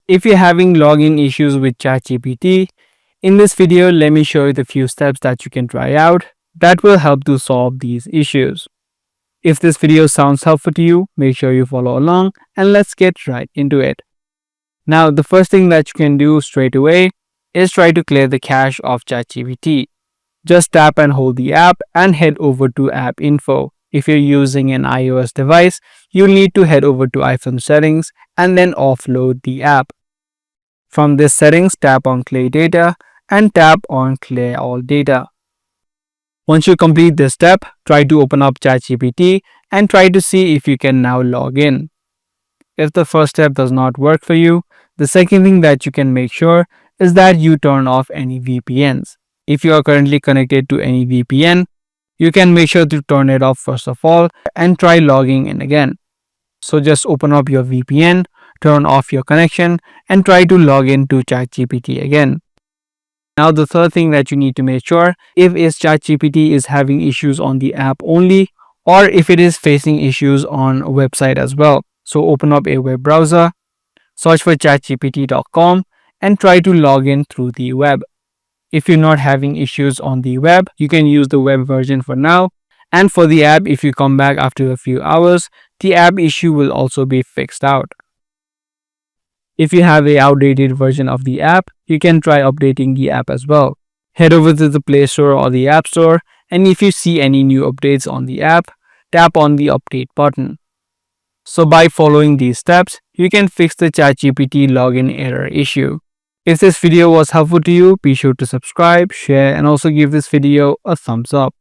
If you're having login issues with ChatGPT, in this video, let me show you the few steps that you can try out that will help to solve these issues. If this video sounds helpful to you, make sure you follow along and let's get right into it. Now, the first thing that you can do straight away is try to clear the cache of ChatGPT. Just tap and hold the app and head over to app info. If you're using an iOS device, you'll need to head over to iPhone settings and then offload the app. From this settings, tap on clear data and tap on clear all data. Once you complete this step, try to open up ChatGPT and try to see if you can now log in. If the first step does not work for you, the second thing that you can make sure is that you turn off any VPNs. If you are currently connected to any VPN, you can make sure to turn it off first of all and try logging in again. So just open up your VPN, turn off your connection and try to log in to ChatGPT again. Now the third thing that you need to make sure if ChatGPT is having issues on the app only or if it is facing issues on a website as well. So open up a web browser, search for chatgpt.com and try to log in through the web. If you're not having issues on the web, you can use the web version for now. And for the app, if you come back after a few hours, the app issue will also be fixed out. If you have an outdated version of the app, you can try updating the app as well. Head over to the Play Store or the App Store, and if you see any new updates on the app, tap on the update button. So by following these steps, you can fix the ChatGPT login error issue. If this video was helpful to you, be sure to subscribe, share, and also give this video a thumbs up.